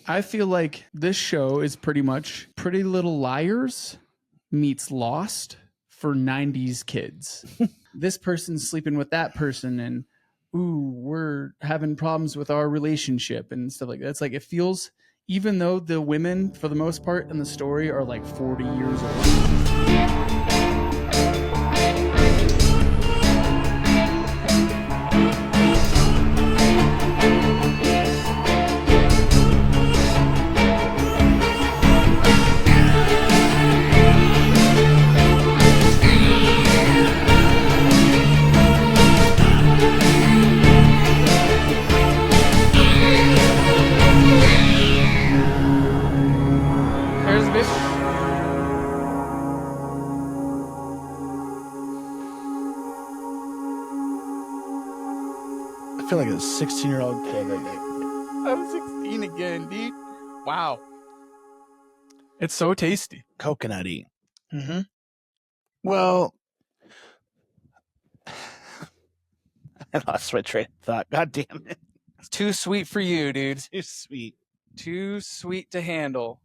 I feel like this show is pretty much Pretty Little Liars meets Lost for 90s kids. This person's sleeping with that person and ooh, we're having problems with our relationship and stuff like that. It's like it feels, even though the women for the most part in the story are like 40 years old. I feel like a 16-year-old kid right now. I'm 16 again, dude. Wow. It's so tasty. Coconutty. Mm-hmm. Well, I lost my train of thought. God damn it. It's too sweet for you, dude. Too sweet. Too sweet to handle.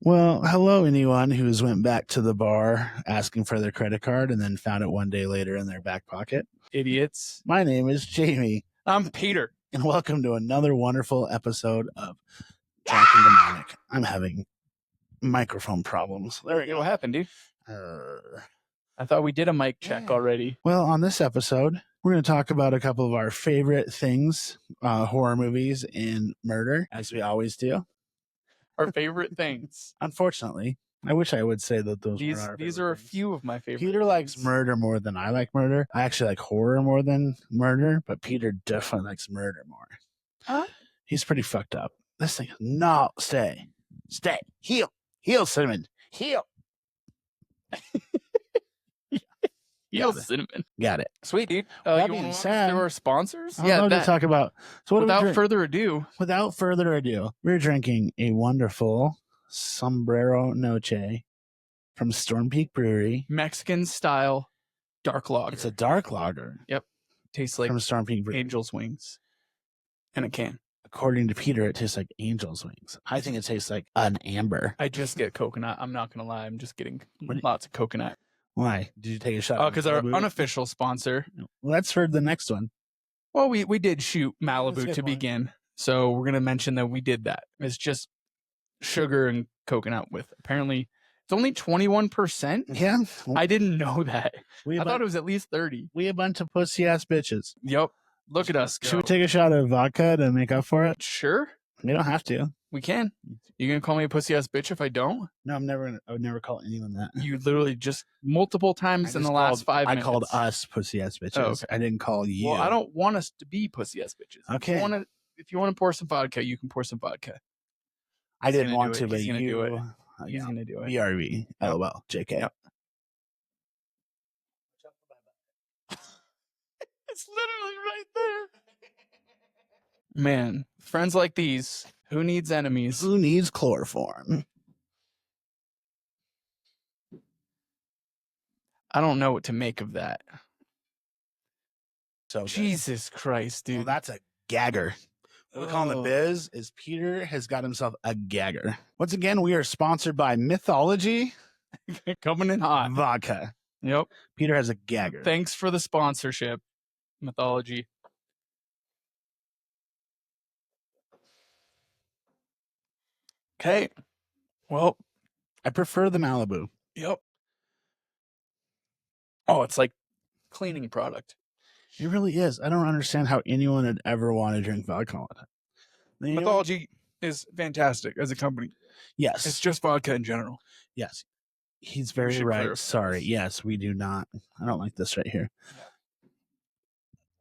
Well, hello, anyone who's went back to the bar asking for their credit card and then found it one day later in their back pocket. Idiots. My name is Jamie. I'm Peter. And welcome to another wonderful episode of Drunken Demonic. I'm having microphone problems. There we go. What happened, dude? I thought we did a mic check already. Well, on this episode, we're going to talk about a couple of our favorite things, horror movies and murder, as we always do. Our favorite things. Unfortunately, I wish I would say that these are a few of my favorite. Peter likes murder more than I like murder. I actually like horror more than murder, but Peter definitely likes murder more. Huh? He's pretty fucked up. This thing, no, stay, heal, cinnamon, heal. Heal cinnamon. Got it. Sweet, dude. That you being want to said, through our sponsors? I'd love to talk about. So without further ado, we're drinking a wonderful Sombrero Noche from Storm Peak Brewery. Mexican style dark lager. It's a dark lager. Yep. Tastes like from Storm Peak Brewery. Angel's wings in a can. According to Peter, it tastes like angel's wings. I think it tastes like an amber. I just get coconut. I'm not going to lie. I'm just getting lots of coconut. Why? Did you take a shot? Oh, because our unofficial sponsor. Well, that's for the next one. Well, we did shoot Malibu to begin. So we're going to mention that we did that. It's just sugar and coconut with apparently it's only 21%. Yeah. I didn't know that. I thought it was at least 30. We a bunch of pussy ass bitches. Yep. Look at us. Should we take a shot of vodka to make up for it? Sure. We don't have to. We can. You gonna call me a pussy ass bitch if I don't? No, I would never call anyone that. You literally just multiple times in the last 5 minutes. I called us pussy ass bitches. Oh, okay. I didn't call you. Well, I don't want us to be pussy ass bitches. Okay. If you want to pour some vodka, you can pour some vodka. I didn't want to, but he's gonna do it. He's yeah. gonna do it. BRB. LOL. JK. Yep. It's literally right there. Man, friends like these. Who needs enemies? Who needs chloroform? I don't know what to make of that. So Jesus Christ, dude. Well, that's a gagger. What we call in the biz is Peter has got himself a gagger. Once again, we are sponsored by Mythology. Coming in hot. Vodka. Yep. Peter has a gagger. Thanks for the sponsorship, Mythology. Okay. Well, I prefer the Malibu. Yep. Oh, it's like cleaning product. It really is. I don't understand how anyone would ever want to drink vodka all the time. Mythology is fantastic as a company. Yes. It's just vodka in general. Yes. He's very right. Sorry. Yes, we do not. I don't like this right here. Yeah.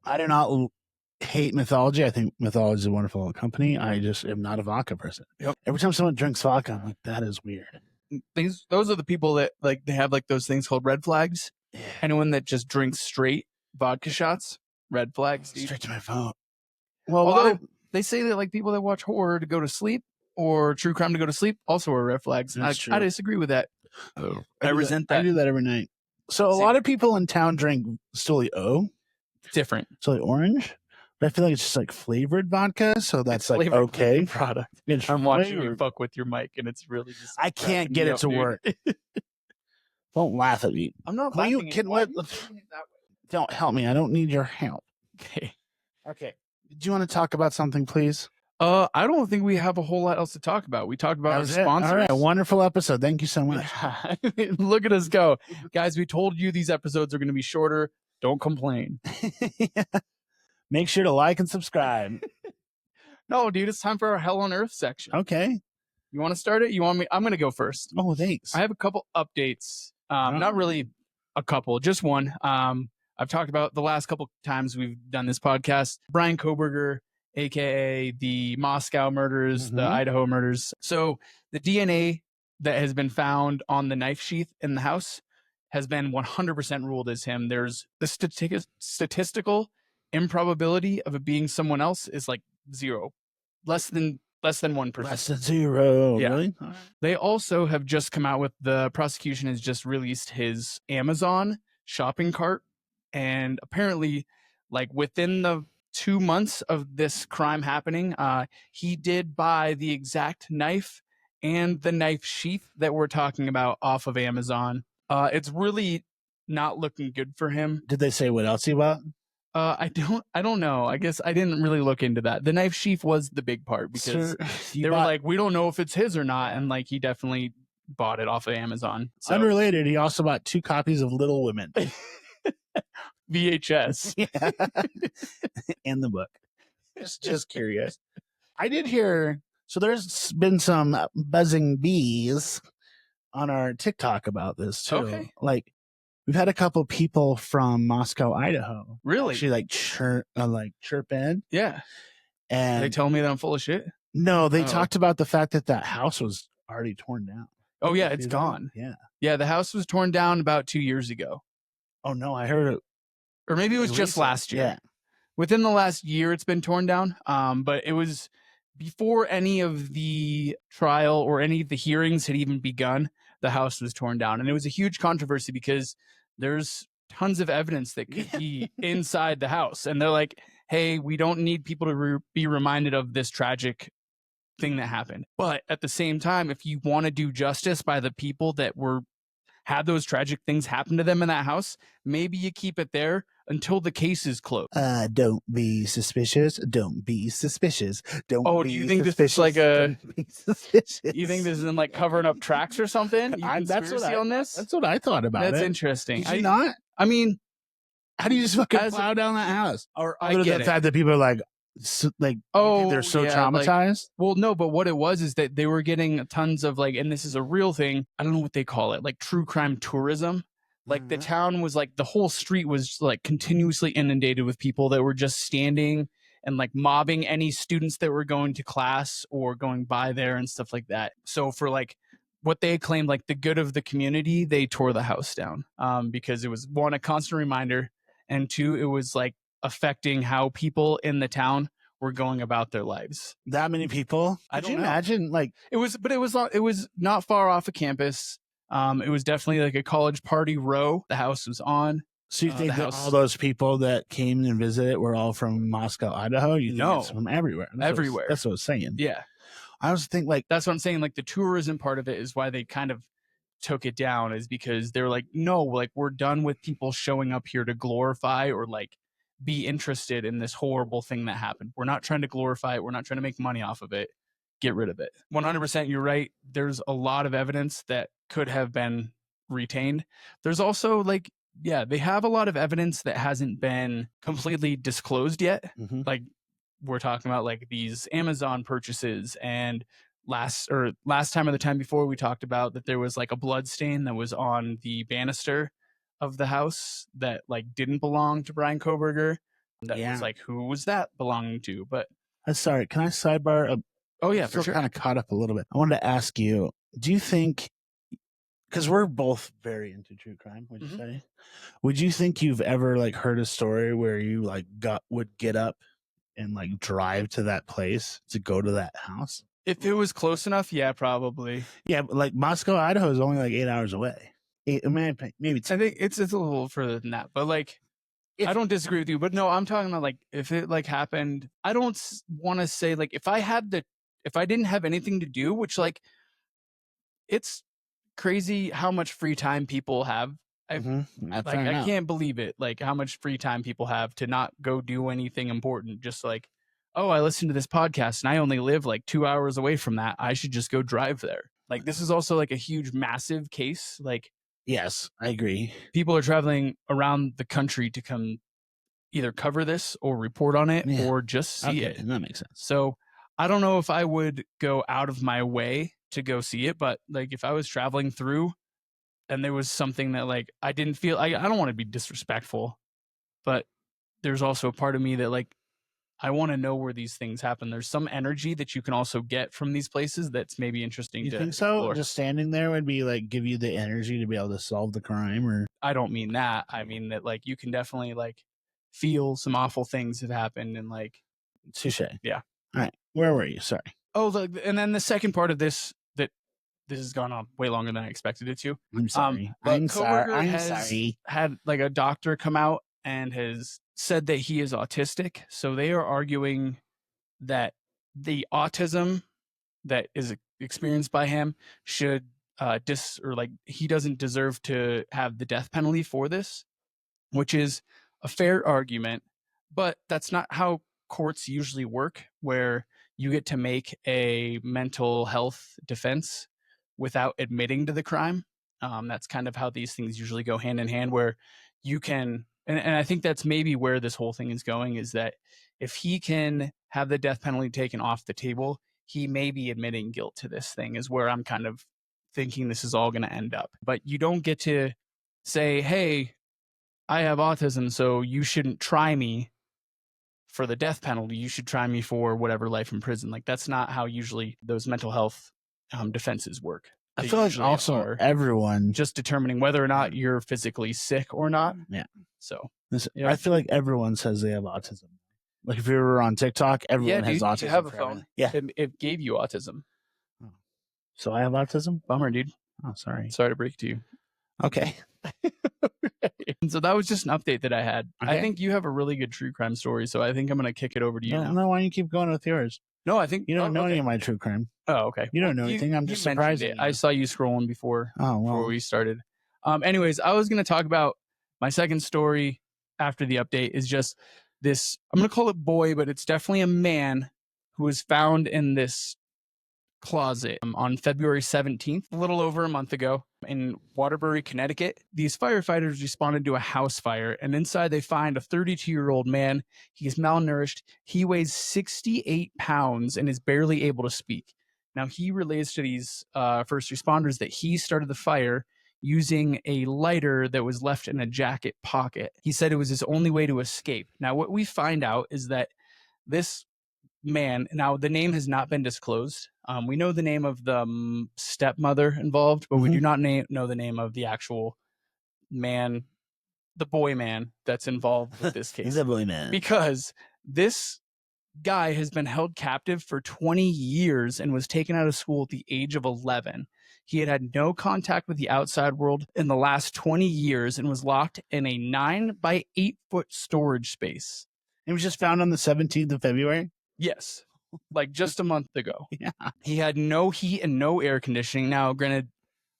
I do not hate Mythology. I think Mythology is a wonderful company. I just am not a vodka person. Yep. Every time someone drinks vodka, I'm like, that is weird. Those are the people that like they have like those things called red flags. Yeah. Anyone that just drinks straight vodka shots, red flags. Dude. Straight to my phone. Well, although they say that like people that watch horror to go to sleep or true crime to go to sleep also are red flags. I disagree with that. Oh, I resent that. I do that every night. So a lot of people in town drink Stoli O. Different. Stoli Orange. But I feel like it's just like flavored vodka, so that's like flavored okay. product. It's I'm watching you flavored. fuck with your mic, and it's really just. I can't cracking get me it up, to dude. work. Don't laugh at me. I'm not Will you laughing. can Why let are you doing it that way? don't help me. I don't need your help. Okay. Okay. Do you want to talk about something, please? I don't think we have a whole lot else to talk about. We talked about That our was it. sponsors. All right, wonderful episode. Thank you so much. Yeah. Look at us go. Guys, we told you these episodes are going to be shorter. Don't complain. Make sure to like and subscribe. No, dude, it's time for our Hell on Earth section. Okay. You want to start it? You want me? I'm going to go first. Oh, thanks. I have a couple updates. Not really a couple, just one. I've talked about the last couple times we've done this podcast. Brian Koberger, aka the Moscow murders, the Idaho murders. So the DNA that has been found on the knife sheath in the house has been 100% ruled as him. There's the statistical improbability of it being someone else is like zero, less than 1%. Less than zero. Yeah. Really? They also have just come out with, the prosecution has just released his Amazon shopping cart. And apparently, like within the 2 months of this crime happening, he did buy the exact knife and the knife sheath that we're talking about off of Amazon. It's really not looking good for him. Did they say what else he bought? I don't know. I guess I didn't really look into that. The knife sheath was the big part because they were like, we don't know if it's his or not. And like, he definitely bought it off of Amazon. So. Unrelated, he also bought 2 copies of Little Women. VHS. Yeah. And the book. Just curious. I did hear, so there's been some buzzing bees on our TikTok about this too. Okay. Like, we've had a couple people from Moscow, Idaho. Really? Actually, like chirp in. Yeah. And they tell me that I'm full of shit. No, they talked about the fact that house was already torn down. Oh yeah, it's gone. Yeah. Yeah, the house was torn down about 2 years ago. Oh no, I heard it. Or maybe it was just last year. Yeah. Within the last year, it's been torn down. But it was before any of the trial or any of the hearings had even begun. The house was torn down, and it was a huge controversy because there's tons of evidence that could be inside the house, and they're like, "Hey, we don't need people to be reminded of this tragic thing that happened." But at the same time, if you want to do justice by the people that had those tragic things happen to them in that house, maybe you keep it there until the case is closed. Don't be suspicious. Don't be suspicious. Don't. Oh, be do you think suspicious. this is like a? Don't be suspicious. You think this is in like covering up tracks or something? That's what on this. That's what I thought about. That's it. Interesting. Did you not? I mean, how do you just fucking plow down that house? Or I get the fact that people are like, they're so traumatized. Well, no, but what it was is that they were getting tons of like, and this is a real thing. I don't know what they call it, like true crime tourism. Like the town was like, the whole street was like continuously inundated with people that were just standing and like mobbing any students that were going to class or going by there and stuff like that. So for like what they claimed like the good of the community, they tore the house down because it was, one, a constant reminder, and two, it was like affecting how people in the town were going about their lives. That many people? Could you imagine? Like it was not far off of campus. It was definitely like a college party row. The house was on. So you think that all those people that came and visited were all from Moscow, Idaho? You think it's from everywhere? That's what I was saying. Yeah. I was thinking like, that's what I'm saying. Like the tourism part of it is why they kind of took it down, is because they're like, no, like we're done with people showing up here to glorify or like be interested in this horrible thing that happened. We're not trying to glorify it. We're not trying to make money off of it. Get rid of it. 100%. You're right. There's a lot of evidence that could have been retained. There's also like, they have a lot of evidence that hasn't been completely disclosed yet. Like we're talking about like these Amazon purchases, and last time or the time before we talked about that there was like a blood stain that was on the banister of the house that like didn't belong to Brian Koberger. That was like, who was that belonging to? But sorry, can I sidebar? Oh yeah, for sure. Kind of caught up a little bit. I wanted to ask you, do you think, because we're both very into true crime, would you say? Would you think you've ever like heard a story where you like would get up and like drive to that place to go to that house? If it was close enough, yeah, probably. Yeah, but like Moscow, Idaho is only like 8 hours away. Maybe 10. I think it's a little further than that, but like I don't disagree with you, but no, I'm talking about like if it like happened, I don't want to say like if I didn't have anything to do, which like it's crazy how much free time people have. I can't believe it, like how much free time people have to not go do anything important. Just like, oh, I listened to this podcast and I only live like 2 hours away from that. I should just go drive there. Like this is also like a huge, massive case. Like, yes, I agree. People are traveling around the country to come either cover this or report on it or just see it. That makes sense. So I don't know if I would go out of my way to go see it, but like if I was traveling through and there was something that like I didn't feel, I don't want to be disrespectful, but there's also a part of me that like I want to know where these things happen. There's some energy that you can also get from these places that's maybe interesting. You to think so? explore. Just standing there would be like give you the energy to be able to solve the crime, or I don't mean that. I mean that like you can definitely like feel some awful things have happened and like touche. Yeah. All right. Where were you? Sorry. Oh, and then the second part of this has gone on way longer than I expected it to. I'm sorry. I'm sorry. Had like a doctor come out and has said that he is autistic. So they are arguing that the autism that is experienced by him should he doesn't deserve to have the death penalty for this, which is a fair argument, but that's not how courts usually work, where you get to make a mental health defense without admitting to the crime. That's kind of how these things usually go hand in hand, where you can, and I think that's maybe where this whole thing is going, is that if he can have the death penalty taken off the table, he may be admitting guilt to this thing, is where I'm kind of thinking this is all going to end up. But you don't get to say, hey, I have autism, so you shouldn't try me for the death penalty. You should try me for whatever, life in prison. Like that's not how usually those mental health defenses work. I feel like also everyone just determining whether or not you're physically sick or not. Yeah. So I feel like everyone says they have autism. Like if you were on TikTok, everyone has autism. You have a phone. Yeah. It gave you autism. Oh. So I have autism? Bummer, dude. Oh, sorry. Sorry to break it to you. Okay. And so that was just an update that I had. Okay. I think you have a really good true crime story, so I think I'm going to kick it over to you now. No, why don't you keep going with yours? No, I think you don't know any of my true crime. Oh, okay. You don't know anything. I'm just surprised. I saw you scrolling before we started. Anyways, I was going to talk about my second story after the update is just this. I'm going to call it boy, but it's definitely a man who was found in this closet on February 17th, a little over a month ago in Waterbury, Connecticut. These firefighters responded to a house fire, and inside they find a 32-year-old man. He's malnourished. He weighs 68 pounds and is barely able to speak. Now, he relays to these first responders that he started the fire using a lighter that was left in a jacket pocket. He said it was his only way to escape. Now, what we find out is that this man, now the name has not been disclosed. We know the name of the stepmother involved, but we do not know the name of the actual man, the boy man that's involved with this case. He's a boy man. Because this guy has been held captive for 20 years and was taken out of school at the age of 11. He had had no contact with the outside world in the last 20 years and was locked in a 9 by 8 foot storage space. It was just found on the 17th of February? Yes. Like just a month ago. Yeah. He had no heat and no air conditioning. Now, granted,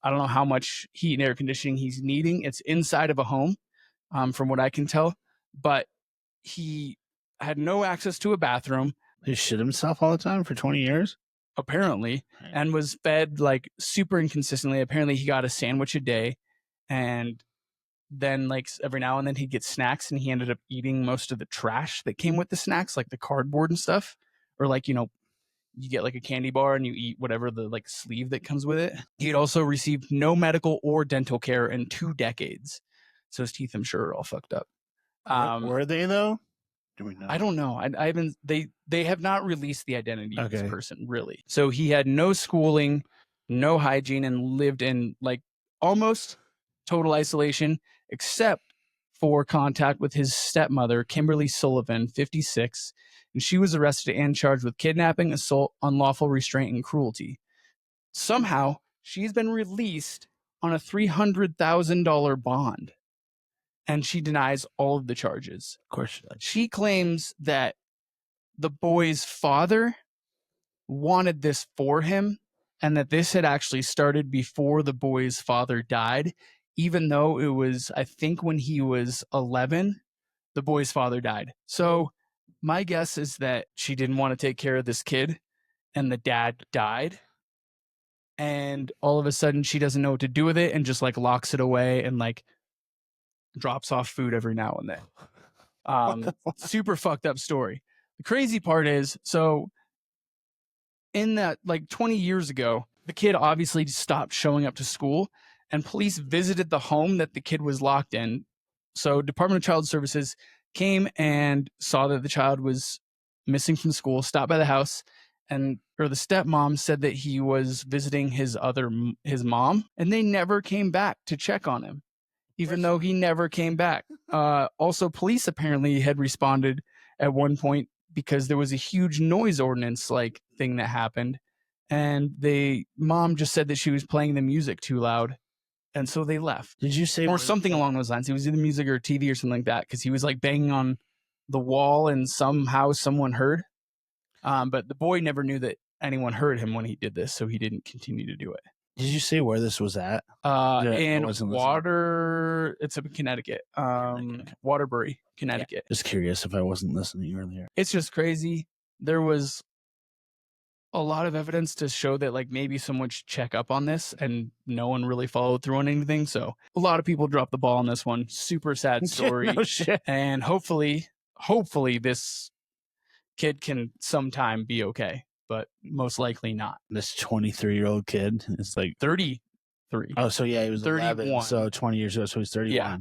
I don't know how much heat and air conditioning he's needing. It's inside of a home, from what I can tell. But he had no access to a bathroom. He shit himself all the time for 20 years? Apparently. Right. And was fed like super inconsistently. Apparently, he got a sandwich a day. And then like every now and then he'd get snacks, and he ended up eating most of the trash that came with the snacks, like the cardboard and stuff. Or like, you get like a candy bar and you eat whatever the like sleeve that comes with it. He had also received no medical or dental care in 2 decades. So his teeth, I'm sure, are all fucked up. Were they though? Do we know? I don't know. I haven't. They have not released the identity of this person, really. So he had no schooling, no hygiene, and lived in like almost total isolation, except for contact with his stepmother, Kimberly Sullivan, 56. And she was arrested and charged with kidnapping, assault, unlawful restraint, and cruelty. Somehow, she's been released on a $300,000 bond. and she denies all of the charges. Of course she does. She claims that the boy's father wanted this for him and that this had actually started before the boy's father died, even though it was, I think, when he was 11, the boy's father died. So my guess is that she didn't want to take care of this kid and the dad died. And all of a sudden she doesn't know what to do with it and just like locks it away and like drops off food every now and then. Super fucked up story. The crazy part is, so in that, like 20 years ago, the kid obviously stopped showing up to school and police visited the home that the kid was locked in. So Department of Child Services came and saw that the child was missing from school, stopped by the house, and the stepmom said that he was visiting his mom, and they never came back to check on him, even though he never came back. Also, police apparently had responded at one point because there was a huge noise ordinance like thing that happened, and mom just said that she was playing the music too loud, and so they left. Did you say or something along those lines? It was either music or TV or something like that, because he was like banging on the wall, and somehow someone heard. But the boy never knew that anyone heard him when he did this, so he didn't continue to do it. Did you say where this was at? In it's up in Connecticut. Waterbury, Connecticut. Yeah, just curious if I wasn't listening earlier. It's just crazy. There was a lot of evidence to show that like maybe someone should check up on this, and no one really followed through on anything. So a lot of people dropped the ball on this one. Super sad story. No shit. And hopefully this kid can sometime be okay, but most likely not. This 23-year-old kid is like 33. Oh, so yeah, he was 31. 11, so 20 years ago, so he's 31. Yeah.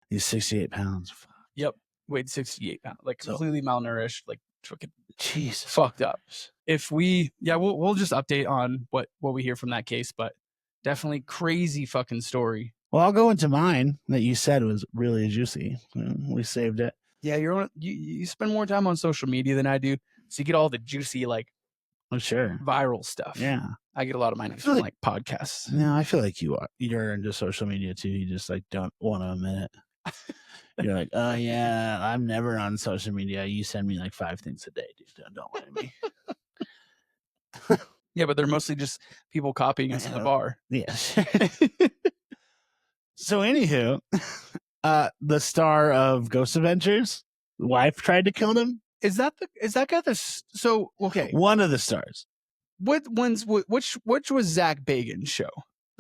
He's 68 pounds. Yep. Weighed 68 pounds. Like completely malnourished, like fucking Jesus. Fucked up. If we'll just update on what we hear from that case, but definitely crazy fucking story. Well, I'll go into mine that you said was really juicy. We saved it. Yeah, you spend more time on social media than I do, so you get all the juicy like sure viral stuff. Yeah, I get a lot of my news from like podcasts. No, I feel like you're into social media too. You just like don't want to admit it. You're like, oh yeah, I'm never on social media. You send me like 5 things a day, dude. Don't lie to me. Yeah, but they're mostly just people copying us in the bar. Yeah. So anywho, the star of Ghost Adventures, wife tried to kill him. Is that guy so okay? One of the stars. Which was Zach Bagans' show?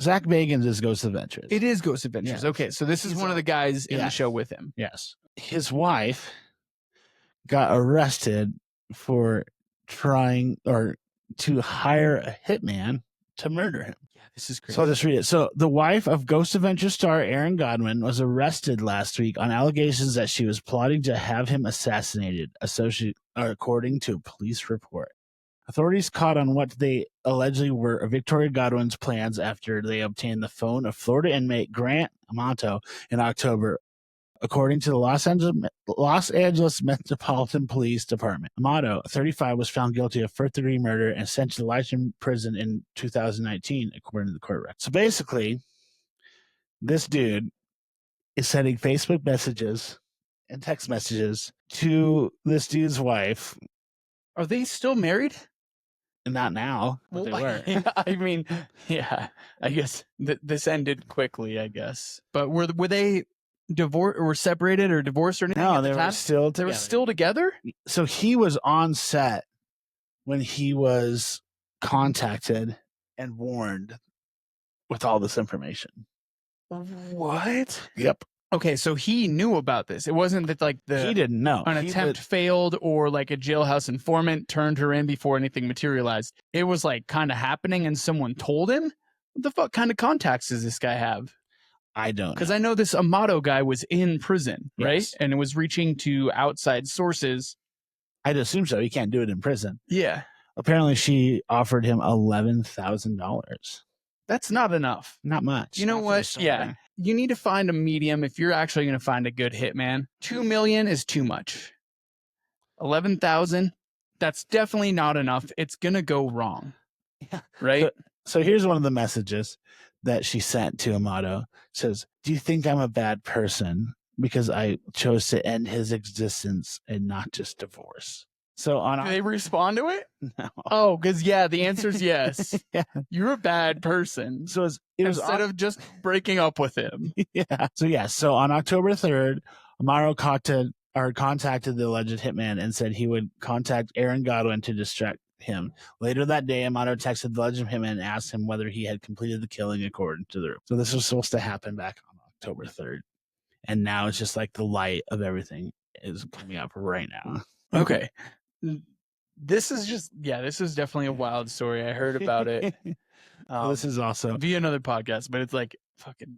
Zach Bagans is Ghost Adventures. It is Ghost Adventures. Yes. Okay, so this is one of the guys in the show with him. Yes. His wife got arrested for trying to hire a hitman to murder him. Yeah, this is crazy. So I'll just read it. So the wife of Ghost Adventures star Aaron Godwin was arrested last week on allegations that she was plotting to have him assassinated, according to a police report. Authorities caught on what they allegedly were Victoria Godwin's plans after they obtained the phone of Florida inmate Grant Amato in October, according to the Los Angeles Metropolitan Police Department. Amato, 35, was found guilty of first-degree murder and sent to life in prison in 2019, according to the court record. So basically, this dude is sending Facebook messages and text messages to this dude's wife. Are they still married? Not now. Well, they were. I mean, yeah. I guess this ended quickly, I guess. But were they divorced or separated or divorced or anything? No, they were still together. They were still together? So he was on set when he was contacted and warned with all this information. What? Yep. Okay, so he knew about this. It wasn't that like he didn't know an attempt failed or like a jailhouse informant turned her in before anything materialized. It was like kind of happening and someone told him. What the fuck kind of contacts does this guy have? I don't know. Because I know this Amato guy was in prison, right? Yes. And it was reaching to outside sources. I'd assume so. He can't do it in prison. Yeah. Apparently she offered him $11,000. That's not enough. Not much. You know what? Yeah. You need to find a medium if you're actually going to find a good hitman. $2 million is too much. 11,000, that's definitely not enough. It's going to go wrong. Yeah. Right? So here's one of the messages that she sent to Amato. It says, "Do you think I'm a bad person? because I chose to end his existence and not just divorce. So on Do they respond to it? no. Oh, because the answer is yes. Yeah. You're a bad person. So it was instead of just breaking up with him. Yeah. So on October 3rd, Amaro contacted the alleged hitman and said he would contact Aaron Godwin to distract him. Later that day, Amaro texted the alleged hitman and asked him whether he had completed the killing according to the report. So this was supposed to happen back on October 3rd. And now it's just like the light of everything is coming up right now. Okay. This is definitely a wild story. I heard about it. This is also via another podcast, but it's like fucking,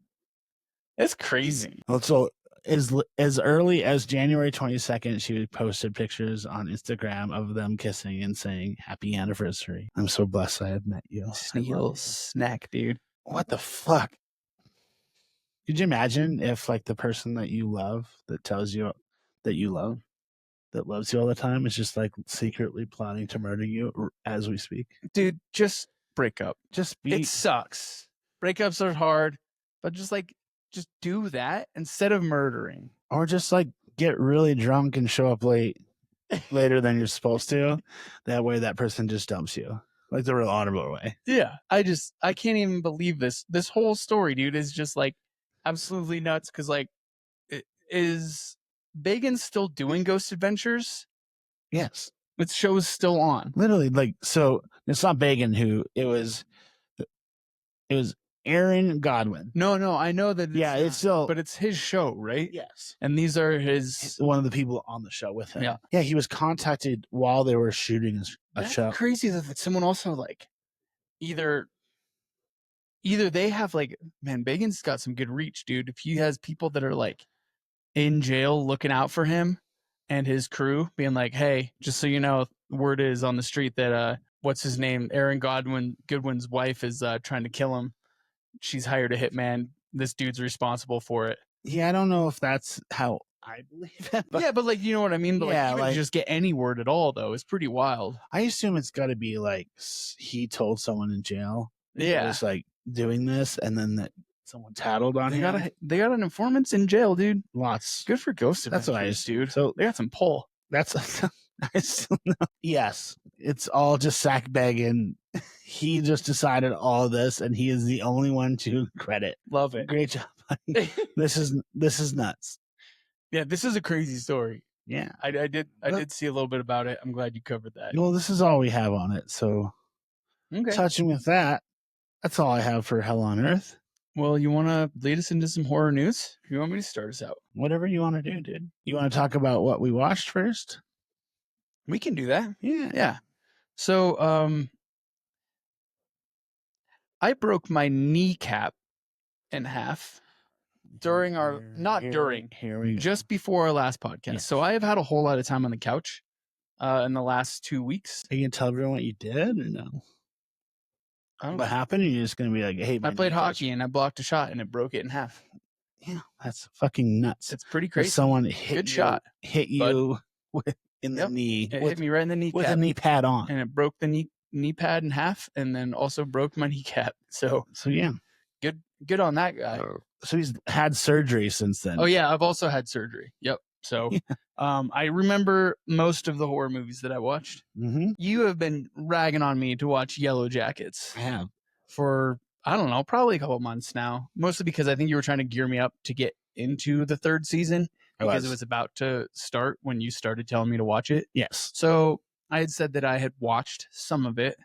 it's crazy. So as early as January 22nd, she posted pictures on Instagram of them kissing and saying, "Happy anniversary. I'm so blessed I have met you." Sneaky little snack, dude. What the fuck? Could you imagine if like the person that you love, that tells you that you love, that loves you all the time, is just like secretly plotting to murder you as we speak? Dude, just break up. It sucks. Breakups are hard, but just do that instead of murdering. Or just like get really drunk and show up later than you're supposed to. That way that person just dumps you. Like the real honorable way. Yeah. I can't even believe this. This whole story, dude, is just like absolutely nuts. Cause like, is Bagan still doing Ghost Adventures? Yes. Its show is still on. Literally, like, so it's not Bagan who it was Aaron Godwin. No, I know that. It's still, but it's his show, right? Yes. And these are one of the people on the show with him. Yeah. Yeah. He was contacted while they were shooting a show. That's crazy that someone also like either they have like, man, Bagan's got some good reach, dude. If he has people that are like in jail looking out for him and his crew being like, hey, just so you know, word is on the street that what's his name, Aaron Goodwin's wife is trying to kill him. She's hired a hitman. This dude's responsible for it. Yeah, I don't know if that's how I believe it. But yeah, but like, you know what I mean? But yeah, like, just get any word at all, though. It's pretty wild. I assume it's got to be like he told someone in jail. Yeah. It's like doing this, and then that someone tattled on him. They got an informant in jail, dude. Lots. Good for Ghost Adventures. That's what I assume. Dude. So they got some pull. That's I still know. Yes, it's all just sack begging. He just decided all this, and he is the only one to credit. Love it. Great job, buddy. This is nuts. Yeah, this is a crazy story. Yeah, I did see a little bit about it. I'm glad you covered that. Well, this is all we have on it. So, touching with that, that's all I have for Hell on Earth. Well, you want to lead us into some horror news? Or you want me to start us out? Whatever you want to do, dude. You want to talk about what we watched first? We can do that. Yeah. So, I broke my kneecap in half during just before our last podcast. Yes. So I have had a whole lot of time on the couch in the last 2 weeks. Are you going to tell everyone what you did or no? What happened? You're just going to be like, hey, I played hockey and I blocked a shot and it broke it in half. Yeah, that's fucking nuts. It's pretty crazy. Someone hit you in the knee. It hit me right in the kneecap. With a knee pad on. And it broke the knee pad in half and then also broke my kneecap. So yeah. Good on that guy. So he's had surgery since then. Oh yeah, I've also had surgery. Yep. So I remember most of the horror movies that I watched. Mm-hmm. You have been ragging on me to watch Yellowjackets. I have. For, I don't know, probably a couple months now. Mostly because I think you were trying to gear me up to get into the third season. Because it was about to start when you started telling me to watch it. Yes. So I had said that I had watched some of it.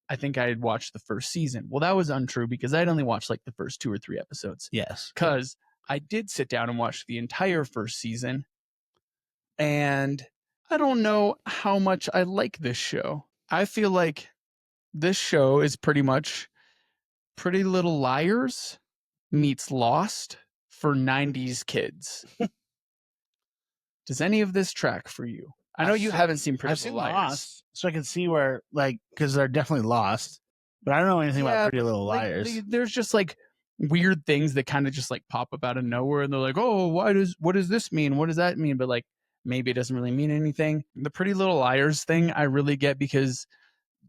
I think I had watched the first season. Well, that was untrue because I had only watched like the first 2 or 3 episodes. Yes. Because I did sit down and watch the entire first season. And I don't know how much I like this show. I feel like this show is pretty much Pretty Little Liars meets Lost for 90s kids. Does any of this track for you? I know you haven't seen Pretty Little Liars. Lost, so I can see where, like, because they're definitely lost. But I don't know anything about Pretty Little Liars. There's just like weird things that kind of just like pop up out of nowhere, and they're like, "Oh, what does this mean? What does that mean?" But like maybe it doesn't really mean anything. The Pretty Little Liars thing, I really get because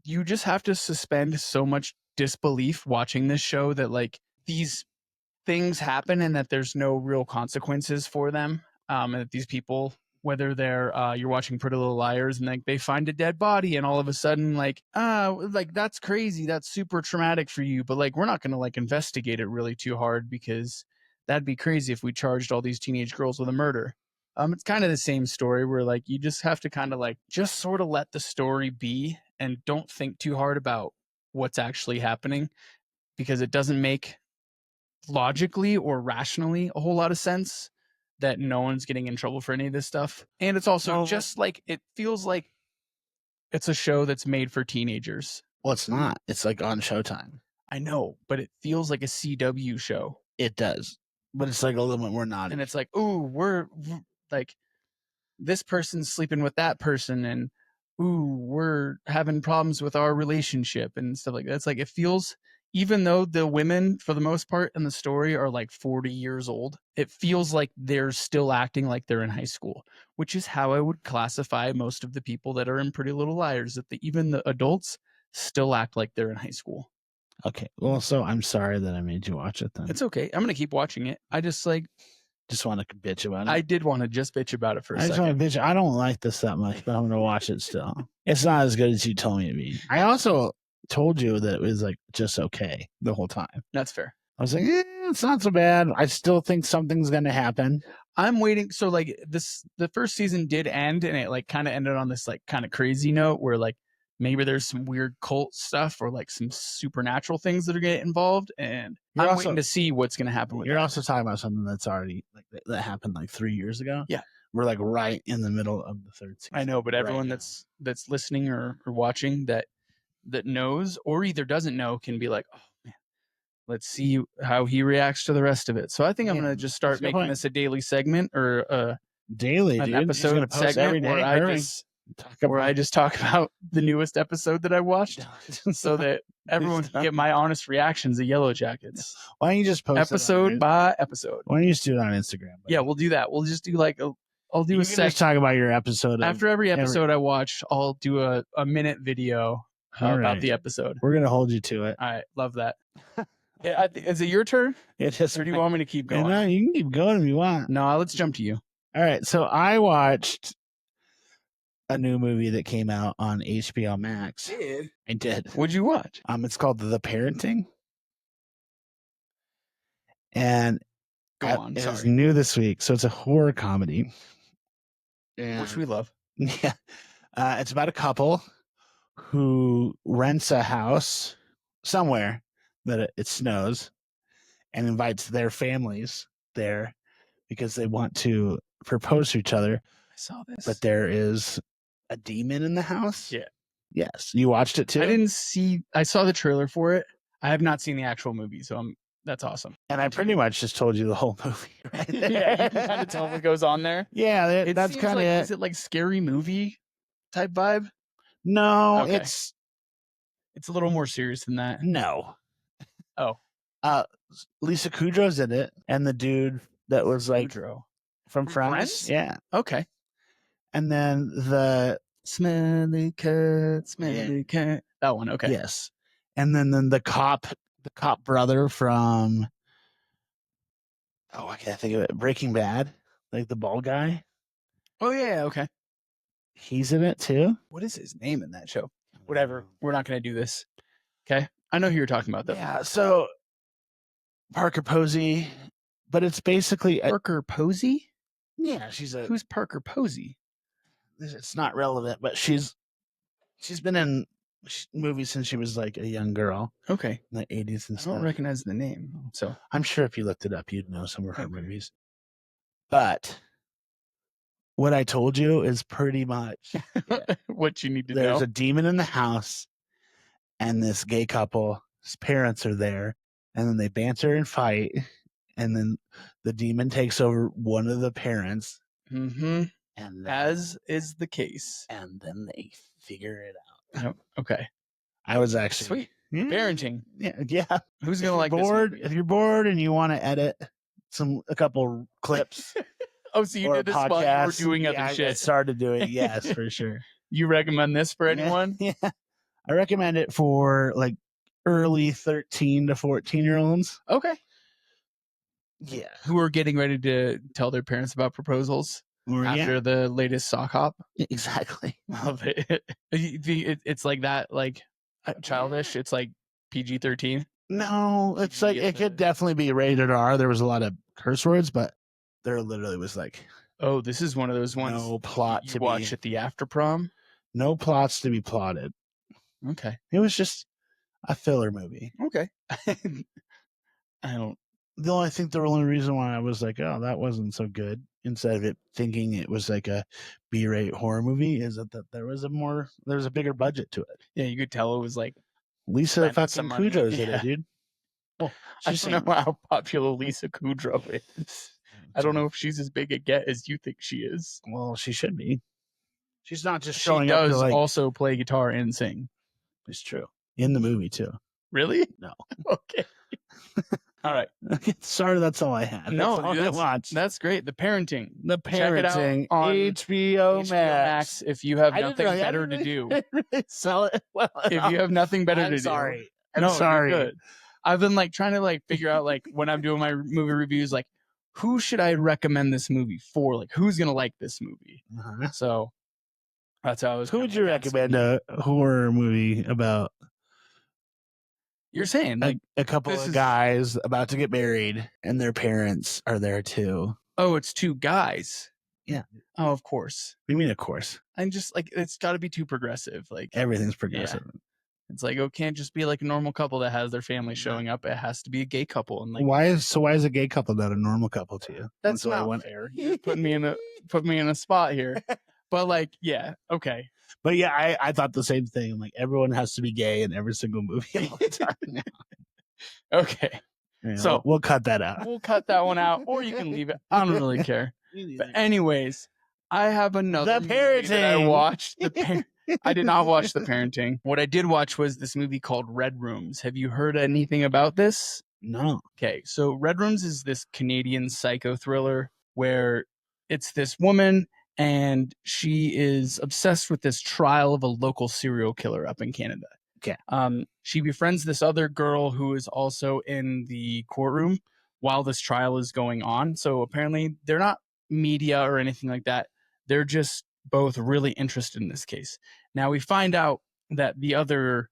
you just have to suspend so much disbelief watching this show that like these things happen and that there's no real consequences for them. And that these people, whether they're you're watching Pretty Little Liars and like they find a dead body and all of a sudden like that's crazy, that's super traumatic for you, but like we're not gonna like investigate it really too hard because that'd be crazy if we charged all these teenage girls with a murder. It's kind of the same story where like you just have to kind of like just sort of let the story be and don't think too hard about what's actually happening because it doesn't make logically or rationally a whole lot of sense that no one's getting in trouble for any of this stuff. And it's also just like it feels like it's a show that's made for teenagers. Well, it's not. It's like on Showtime. I know, but it feels like a CW show. It does. But it's like a little bit more naughty. And it's like, ooh, we're like this person's sleeping with that person and ooh, we're having problems with our relationship and stuff like that. It's like it feels, even though the women for the most part in the story are like 40 years old, it feels like they're still acting like they're in high school, which is how I would classify most of the people that are in Pretty Little Liars, that even the adults still act like they're in high school. Okay. Well, so I'm sorry that I made you watch it then. It's okay. I'm going to keep watching it. I just want to bitch about it. I did want to just bitch about it for a second. I just want to bitch. I don't like this that much, but I'm going to watch it still. It's not as good as you told me to be. I also told you that it was like just okay the whole time. That's fair. I was like, it's not so bad. I still think something's going to happen. I'm waiting. So like the first season did end and it like kind of ended on this like kind of crazy note where like maybe there's some weird cult stuff or like some supernatural things that are going to get involved. And I'm waiting to see what's going to happen with You're also talking about something that's already like that happened like 3 years ago. Yeah. We're like right in the middle of the third season. I know, but everyone that's listening or watching that knows or either doesn't know can be like, oh man, let's see how he reacts to the rest of it. So I think I'm going to just start making this a daily segment or an episode segment where I just talk about the newest episode that I watched so that everyone can get my honest reactions of Yellowjackets. Why don't you just post episode by episode? Why don't you just do it on Instagram? Yeah, we'll do that. We'll just do like I'll do a section. Just talk about your episode. After every episode I watch, I'll do a minute video about the episode. We're going to hold you to it. All right. Love that. Is it your turn? It is. Or do you want me to keep going? No, you can keep going if you want. No, let's jump to you. All right. So I watched a new movie that came out on HBO Max. I did. What'd you watch? It's called The Parenting. And it's new this week. So it's a horror comedy. Which we love. Yeah. It's about a couple who rents a house somewhere that it snows and invites their families there because they want to propose to each other. I saw this. But there is a demon in the house. Yeah. Yes. You watched it too? I saw the trailer for it. I have not seen the actual movie, so that's awesome. And I pretty much just told you the whole movie right there. Yeah, you can kind of tell what goes on there. Yeah, that's kind of it. Is it like scary movie type vibe? No, okay. It's a little more serious than that. No. Oh. Lisa Kudrow's in it, and the dude that was like from Friends. Yeah. Okay. And then the smelly cat. That one. Okay. Yes. And then the cop brother from I can't think of it. Breaking Bad, like the bald guy. Oh yeah. Okay. He's in it too. What is his name in that show? Whatever. We're not going to do this. Okay. I know who you're talking about though. Yeah. So Parker Posey, but it's basically Parker Posey. Yeah, who's Parker Posey? It's not relevant, but she's been in movies since she was like a young girl. Okay. In the 80s and stuff. I don't recognize the name. So I'm sure if you looked it up, you'd know some of her movies. But what I told you is pretty much what you need to know. There's a demon in the house, and this gay couple's parents are there, and then they banter and fight, and then the demon takes over one of the parents. Mm-hmm. And then, as is the case. And then they figure it out. Oh, okay. I was actually sweet. Parenting. Yeah. Who's gonna like bored? This if you're bored and you want to edit a couple clips. Oh, so you did this while you were doing other shit. I started doing yes, for sure. You recommend this for anyone? Yeah. I recommend it for like early 13 to 14-year-olds. Okay. Yeah. who are getting ready to tell their parents about proposals after the latest sock hop. Exactly. Love it. It's like that, like childish. It's like PG-13. No, it's like it could definitely be rated R. There was a lot of curse words, but there literally was like, oh, this is one of those ones. No plot you to watch be at the after prom. No plots to be plotted. Okay. It was just a filler movie. Okay. I don't. The only reason why I was like, oh, that wasn't so good, instead of it thinking it was like a B-rate horror movie, is that there was a bigger budget to it. Yeah, you could tell it was like Lisa fucking Kudrow's in it, dude. Well, I don't know how popular Lisa Kudrow is. I don't know if she's as big a get as you think she is. Well, she should be. She's not just She showing up to does like. also play guitar and sing. It's true. In the movie too. Really? No. Okay. All right. Okay, sorry, that's all I had. No, that's all I watched. That's great. The Parenting. The Check it out Parenting on HBO Max. If you have I nothing didn't better to do. really sell it well If you have nothing better to sorry. do. I'm No, sorry. you're good. I've been like trying to like figure out like when I'm doing my movie reviews, like who should I recommend this movie for? Like who's gonna like this movie? Uh-huh. So that's how I was. Who would you recommend a horror movie about? You're saying like a couple of guys about to get married and their parents are there too. Oh, it's two guys. Yeah. Oh, of course. What do you mean, of course? I'm just like, it's got to be too progressive. Like everything's progressive. Yeah. It's like, it can't just be like a normal couple that has their family showing up. It has to be a gay couple. And like, why is a gay couple not a normal couple to you? That's not fair. You're putting me in a spot here. But like, yeah, okay. But yeah, I thought the same thing. Like everyone has to be gay in every single movie all the time now. Okay. Yeah, so we'll cut that out. We'll cut that one out, or you can leave it. I don't really care. But anyways, I have another The Parenting that I watched. I did not watch The Parenting. What I did watch was this movie called Red Rooms. Have you heard anything about this? No. Okay, so Red Rooms is this Canadian psycho thriller where it's this woman and she is obsessed with this trial of a local serial killer up in Canada. Okay. She befriends this other girl who is also in the courtroom while this trial is going on. So apparently they're not media or anything like that. They're just both really interested in this case. Now we find out that the other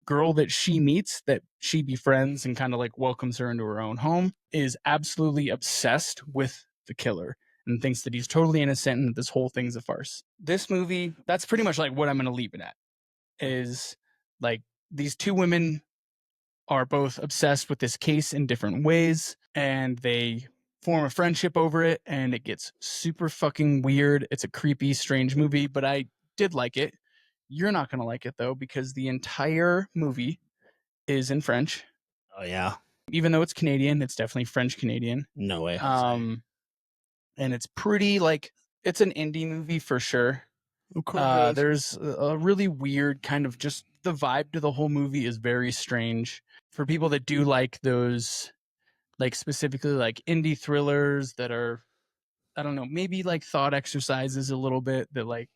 girl that she meets, that she befriends and kind of like welcomes her into her own home, is absolutely obsessed with the killer and thinks that he's totally innocent and that this whole thing's a farce. This movie, that's pretty much like what I'm going to leave it at, is like these two women are both obsessed with this case in different ways, and they form a friendship over it, and it gets super fucking weird. It's a creepy, strange movie, but I did like it. You're not going to like it, though, because the entire movie is in French. Oh, yeah. Even though it's Canadian, it's definitely French-Canadian. No way. And it's pretty, like, it's an indie movie for sure. Of course. There's a really weird kind of just the vibe to the whole movie is very strange. For people that do like those, like specifically like indie thrillers that are, I don't know, maybe like thought exercises a little bit that like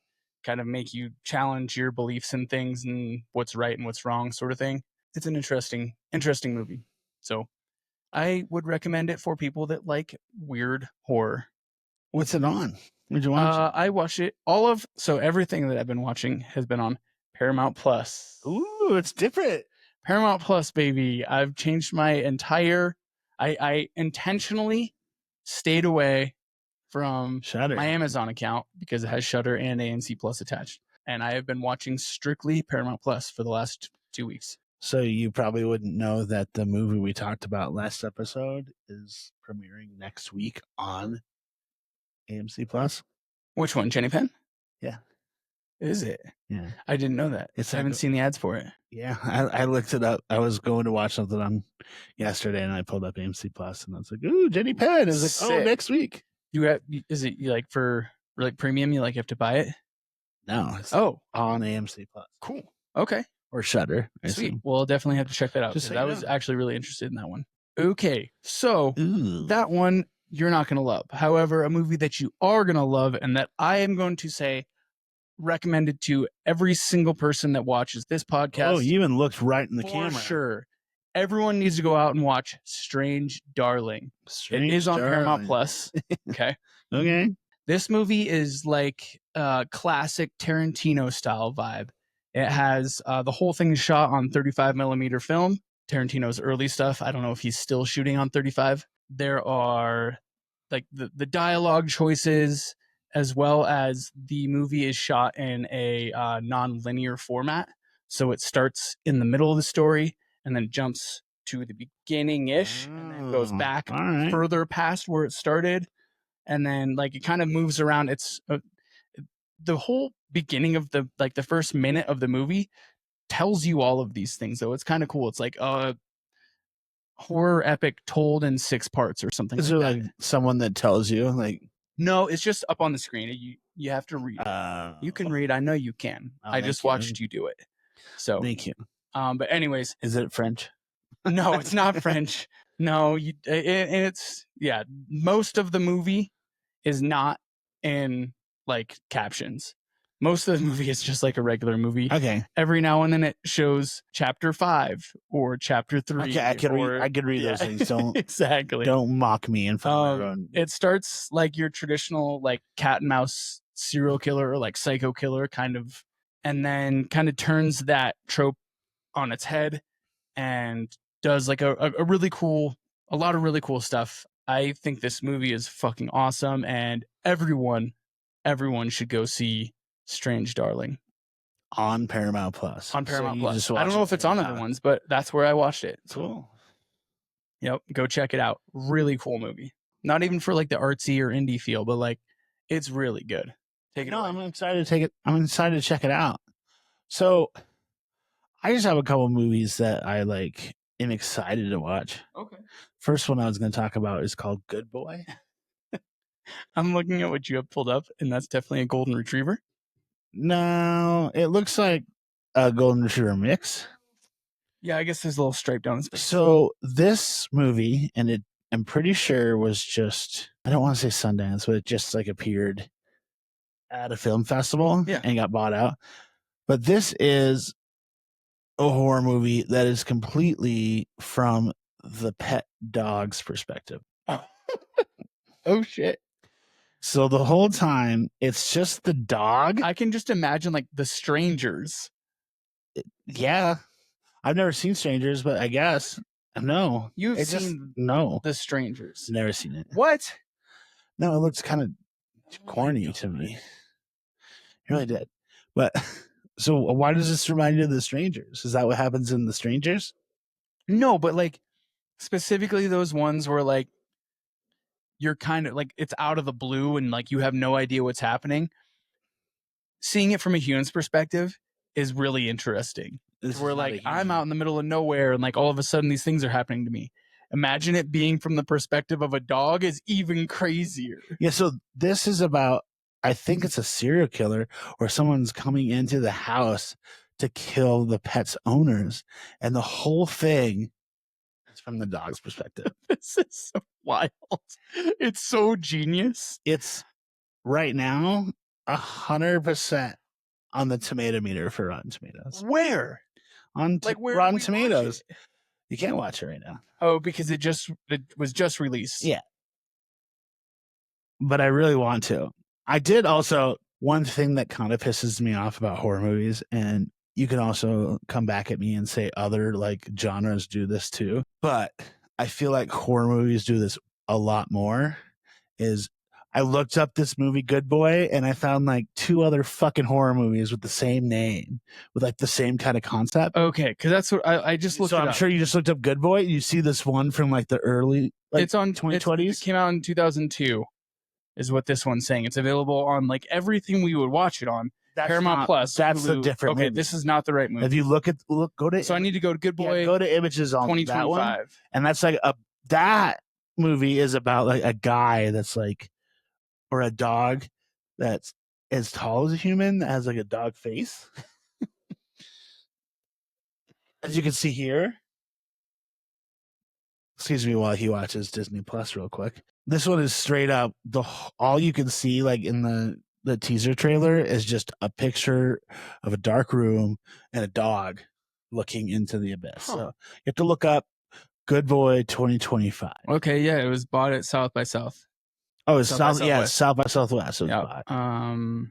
kind of make you challenge your beliefs and things and what's right and what's wrong sort of thing. It's an interesting movie. So I would recommend it for people that like weird horror. What's it on? Where'd you watch it? I watched it. So everything that I've been watching has been on Paramount Plus. Ooh, it's different. Paramount Plus, baby. I've changed my entire. I intentionally stayed away from Shudder. my Amazon account because it has Shudder and AMC Plus attached, and I have been watching strictly Paramount Plus for the last 2 weeks. So you probably wouldn't know that the movie we talked about last episode is premiering next week on AMC Plus. Which one, Jenny Penn? Yeah. Is it? Yeah. I didn't know that. I haven't seen the ads for it. Yeah, I looked it up. I was going to watch something on yesterday, and I pulled up AMC Plus, and I was like, "Ooh, Jenny Penn!" Is like, "Oh, next week." Is it like for like premium? You like have to buy it? No. It's on AMC Plus. Cool. Okay. Or Shudder. Sweet. Well, I'll definitely have to check that out because I was actually really interested in that one. Okay, so that one you're not going to love. However, a movie that you are going to love and that I am going to say recommended to every single person that watches this podcast. Oh, you even looked right in the camera. For sure. everyone needs to go out and watch Strange Darling. It is on Paramount Plus. Okay. Okay. This movie is like a classic Tarantino style vibe. It has the whole thing is shot on 35 millimeter film. Tarantino's early stuff. I don't know if he's still shooting on 35. There are like the dialogue choices, as well as the movie is shot in a non-linear format. So it starts in the middle of the story and then jumps to the beginning-ish and then goes back further past where it started. And then like it kind of moves around. It's the whole beginning of the first minute of the movie tells you all of these things, though. It's kind of cool. It's like a horror epic told in 6 parts or something. Is there like someone that tells you like? No, it's just up on the screen. You have to read. You can read. I know you can. I just watched you do it. So thank you. But anyways, is it French? No, it's not French. No, it's most of the movie is not in like captions. Most of the movie is just like a regular movie. Okay. Every now and then it shows chapter 5 or chapter 3. Okay, I could read those things. Don't exactly. Don't mock me in front of everyone. It starts like your traditional like cat and mouse serial killer or like psycho killer kind of, and then kind of turns that trope on its head and does like a lot of really cool stuff. I think this movie is fucking awesome, and everyone should go see Strange Darling on Paramount Plus. On Paramount Plus. I don't know if it's on other ones, but that's where I watched it. Cool. Yep, go check it out. Really cool movie. Not even for like the artsy or indie feel, but like it's really good. Take it away. I'm excited to take it. I'm excited to check it out. So I just have a couple movies that I like am excited to watch. Okay. First one I was going to talk about is called Good Boy. I'm looking at what you have pulled up, and that's definitely a golden retriever. No, it looks like a golden retriever mix. Yeah, I guess there's a little stripe down his face. So this movie, and I'm pretty sure was just, I don't want to say Sundance, but it just like appeared at a film festival and got bought out. But this is a horror movie that is completely from the pet dog's perspective. Oh, oh shit. So the whole time, it's just the dog. I can just imagine like The Strangers. Yeah. I've never seen Strangers, but I guess. No. You've seen The Strangers. Never seen it. What? No, it looks kind of corny to me. It really did. But so why does this remind you of The Strangers? Is that what happens in The Strangers? No, but like specifically those ones where like you're kind of like it's out of the blue and like you have no idea what's happening. Seeing it from a human's perspective is really interesting. Where like I'm out in the middle of nowhere and like all of a sudden these things are happening to me. Imagine it being from the perspective of a dog is even crazier. Yeah, so this is about, I think it's a serial killer or someone's coming into the house to kill the pet's owners. And the whole thing is from the dog's perspective. This is so wild. It's so genius. It's right now 100% on the tomato meter for Rotten Tomatoes. Where? On Rotten Tomatoes. You can't watch it right now. Oh, because it was just released. Yeah. But I really want to. I did also, one thing that kind of pisses me off about horror movies, and you can also come back at me and say other like genres do this too, but I feel like horror movies do this a lot more, is I looked up this movie Good Boy and I found like 2 other fucking horror movies with the same name, with like the same kind of concept. Okay, because that's what I just looked. So I'm sure you just looked up Good Boy. You see this one from like the early, like it's on 2020s. It came out in 2002, is what this one's saying. It's available on like everything we would watch it on. Paramount Plus. That's the different. Okay, this is not the right movie. If you go to. So I need to go to Good Boy. Yeah, go to images on 2025, that one, and that's like that movie is about like a guy that's like, or a dog that's as tall as a human that has like a dog face. As you can see here. Excuse me while he watches Disney Plus real quick. This one is straight up all you can see like in the teaser trailer is just a picture of a dark room and a dog. looking into the abyss. So you have to look up Good Boy 2025. Okay, yeah, it was bought at South by South. Oh, it's South by Southwest. It was bought.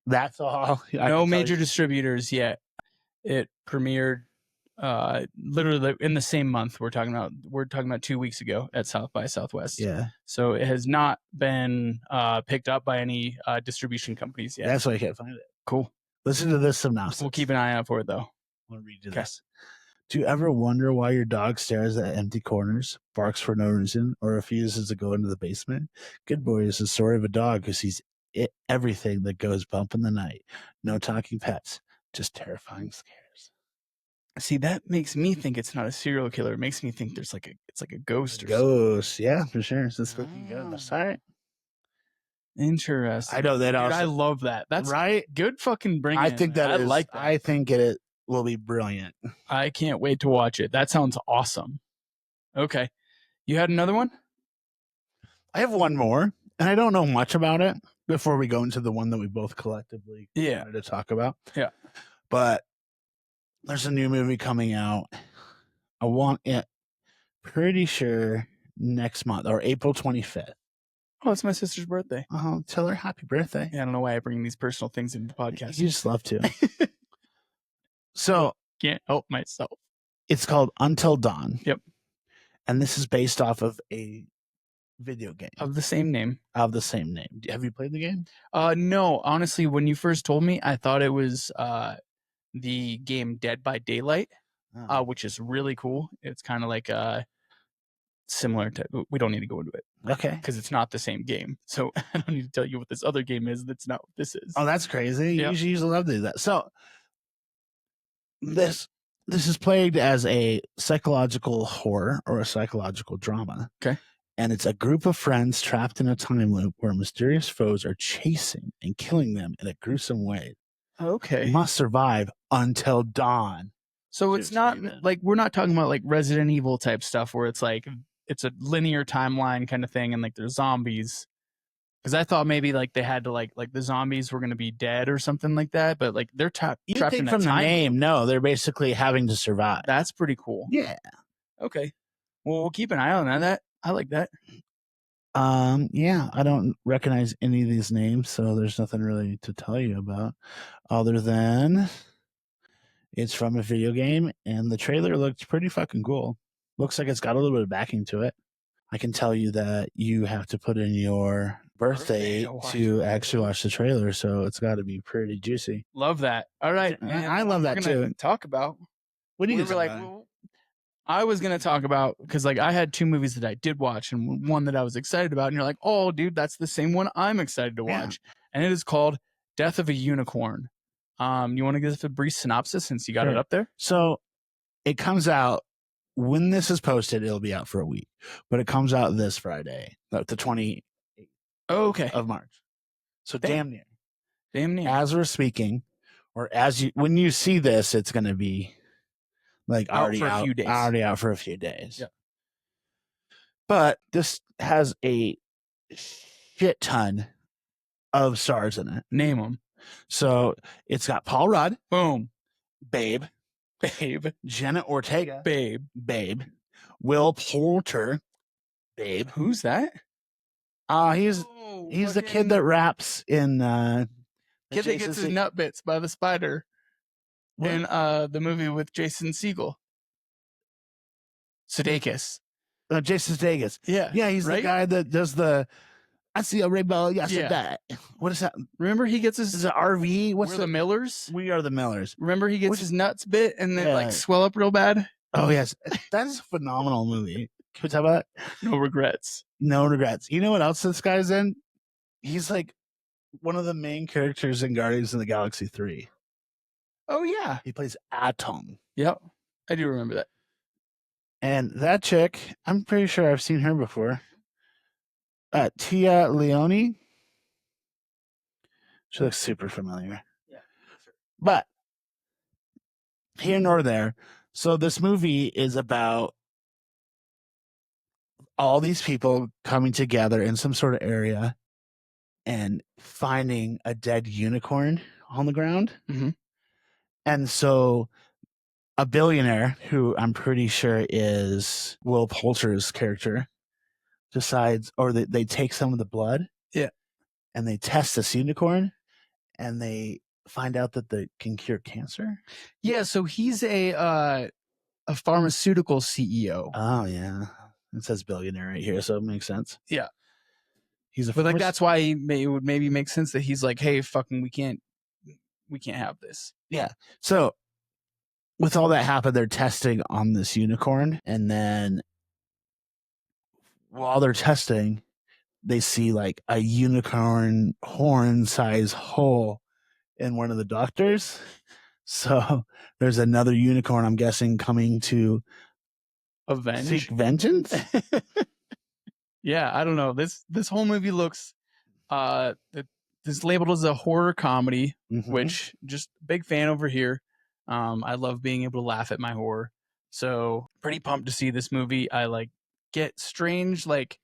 That's all. No major distributors yet. It premiered literally in the same month. We're talking about 2 weeks ago at South by Southwest. Yeah. So it has not been picked up by any distribution companies yet. That's why I can't find it. Cool. Listen to this synopsis. We'll keep an eye out for it, though. I'll read you this. Do you ever wonder why your dog stares at empty corners, barks for no reason, or refuses to go into the basement? Good Boy is the story of a dog who sees everything that goes bump in the night. No talking pets, just terrifying scares. See, that makes me think it's not a serial killer. It makes me think it's like a ghost or ghost. Yeah, for sure. It's a spooky ghost. All right. Interesting. I know that. Dude, I love that. That's right. Good fucking bring. I think that I like that. I think it will be brilliant. I can't wait to watch it. That sounds awesome. Okay. You had another one? I have one more, and I don't know much about it before we go into the one that we both collectively wanted to talk about. Yeah. But there's a new movie coming out. I want it pretty sure next month or April 25th. Oh, it's my sister's birthday. Tell her happy birthday. Yeah, I don't know why I bring these personal things into the podcast. You just love to. So can't help myself. It's called Until Dawn. Yep. And this is based off of a video game of the same name. Have you played the game? No. Honestly, when you first told me, I thought it was the game Dead by Daylight, which is really cool. It's kind of like similar to. We don't need to go into it. Okay. Because it's not the same game. So I don't need to tell you what this other game is. That's not what this is. Oh, that's crazy. Yep. You usually love to do that. So this is played as a psychological horror or a psychological drama. Okay. And it's a group of friends trapped in a time loop where mysterious foes are chasing and killing them in a gruesome way. Okay. Must survive until dawn. So it's not like we're not talking about like Resident Evil type stuff where it's like it's a linear timeline kind of thing and like there's zombies. Because I thought maybe like they had to like the zombies were going to be dead or something like that, but like they're trapped in from the name. No, they're basically having to survive. That's pretty cool. Yeah. Okay. Well, we'll keep an eye on that. I like that. Yeah, I don't recognize any of these names, so there's nothing really to tell you about other than it's from a video game and the trailer looked pretty fucking cool. Looks like it's got a little bit of backing to it. I can tell you that you have to put in your birthday to actually watch the trailer, so it's got to be pretty juicy. Love that. All right, man. I love that too. Talk about what do you like? Well, I was gonna talk about because like I had two movies that I did watch and one that I was excited about, and you're like, oh, dude, that's the same one I'm excited to watch, and it is called Death of a Unicorn. You want to give us a brief synopsis since you got it up there? So it comes out. When this is posted, it'll be out for a week, but it comes out this Friday, the 28th of March. So damn near. As we're speaking, or when you see this, it's going to be like already out for a few days. Yep. But this has a shit ton of stars in it. Name them. So it's got Paul Rudd. Boom. Babe. Jenna Ortega. Babe. Will Poulter. Babe. Who's that? He's the kid that raps in kid that gets his nut bits by the spider in the movie with Jason Segel. Sudeikis. Jason Sudeikis. Yeah, he's the guy that does the I see a rainbow yesterday. Yeah. What is that? Remember he gets his is it RV? What's the Millers? We Are the Millers. Remember he gets his nuts bit and they like swell up real bad? Oh yes. That is a phenomenal movie. Can we talk about it? No regrets. You know what else this guy's in? He's like one of the main characters in Guardians of the Galaxy 3. Oh yeah. He plays Atom. Yep. I do remember that. And that chick, I'm pretty sure I've seen her before. Tia Leone. She looks super familiar. Yeah. Sure. But here nor there. So this movie is about all these people coming together in some sort of area and finding a dead unicorn on the ground. Mm-hmm. And so a billionaire who I'm pretty sure is Will Poulter's character decides, or they take some of the blood. Yeah. And they test this unicorn and they find out that they can cure cancer. Yeah. So he's a pharmaceutical CEO. Oh, yeah. It says billionaire right here, so it makes sense. Yeah. He's but like that's why it would maybe make sense that he's like, hey, fucking, we can't have this. Yeah. So with all that happened, they're testing on this unicorn, and then while they're testing, they see like a unicorn horn size hole in one of the doctors. So there's another unicorn, I'm guessing, coming to seek vengeance. Yeah, I don't know. This whole movie looks this labeled as a horror comedy, which just big fan over here. I love being able to laugh at my horror. So pretty pumped to see this movie. I like get strange, like,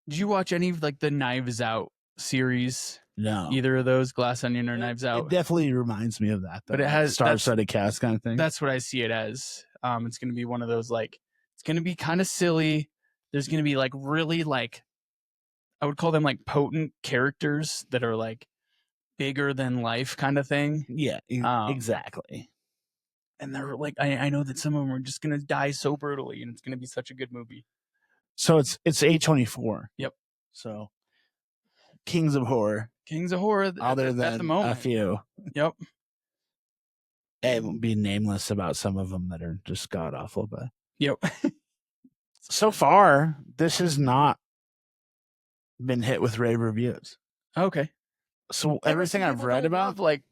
did you watch any of like the Knives Out series? No. Either of those, Glass Onion or Knives Out? It definitely reminds me of that. But it has star-studded cast kind of thing. That's what I see it as. It's going to be one of those, like, it's going to be kind of silly. There's going to be like really like, I would call them like potent characters that are like bigger than life kind of thing. Yeah, exactly. And they're like, I know that some of them are just going to die so brutally, and it's going to be such a good movie. So it's A24. Yep. So Kings of Horror. Other than at the moment. A few. Yep. It won't be nameless about some of them that are just god awful, but yep. So far, this has not been hit with rave reviews. Okay. So everything I've read about, like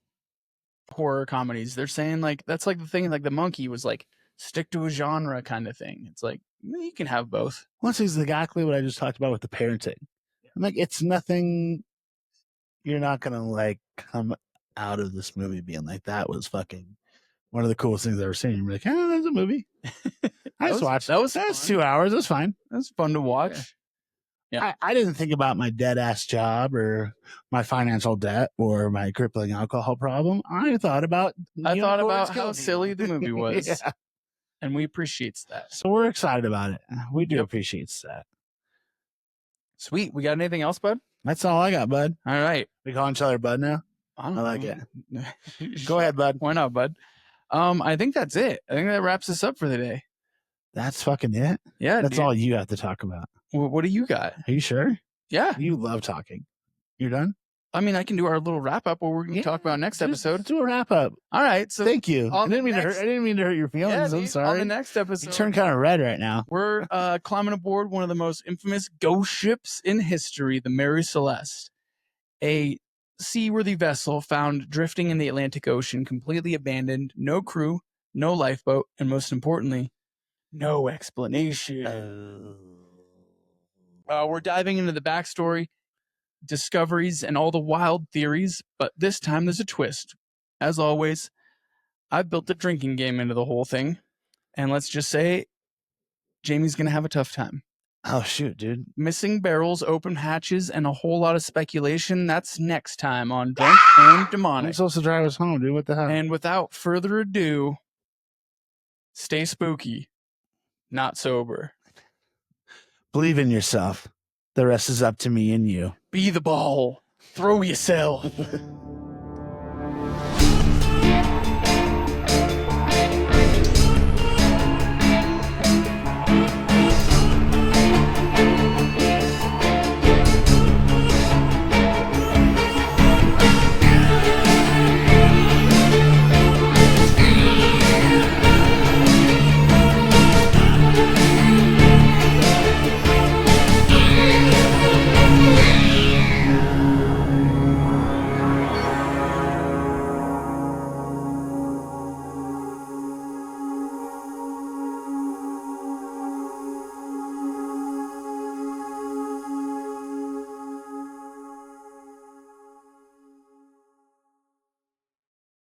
horror comedies, they're saying like that's like the thing, like The Monkey was like stick to a genre kind of thing. It's like you can have both. Well, that's exactly what I just talked about with the parenting. I'm like, it's nothing. You're not gonna like come out of this movie being like, that was fucking one of the coolest things I've ever seen. You're like, oh, that's a movie. I just watched. That's 2 hours. That's fine. That's fun to watch. Yeah. I didn't think about my dead ass job or my financial debt or my crippling alcohol problem. I thought about how silly the movie was. Yeah. And we appreciate that. So we're excited about it. We do appreciate that. Sweet. We got anything else, bud? That's all I got, bud. All right. We calling each other bud now? I like it. Go ahead, bud. Why not, bud? I think that's it. I think that wraps us up for the day. That's fucking it? Yeah. That's all you have to talk about. What do you got? Are you sure? Yeah. You love talking. You're done? I mean, I can do our little wrap up, what we're going to talk about next episode. Let's do a wrap up. All right. So thank you. I didn't mean to hurt your feelings. I'm sorry. On the next episode, you turned kind of red right now. We're climbing aboard one of the most infamous ghost ships in history, the Mary Celeste, a seaworthy vessel found drifting in the Atlantic Ocean, completely abandoned, no crew, no lifeboat, and most importantly, no explanation. We're diving into the backstory, discoveries, and all the wild theories, but this time there's a twist. As always, I've built a drinking game into the whole thing, and let's just say Jamie's gonna have a tough time. Oh shoot, dude. Missing barrels, open hatches, and a whole lot of speculation. That's next time on Drunk and Demonic. I'm supposed to drive us home, dude. What the hell? And without further ado, stay spooky, not sober. Believe in yourself. The rest is up to me and you. Be the ball. Throw yourself.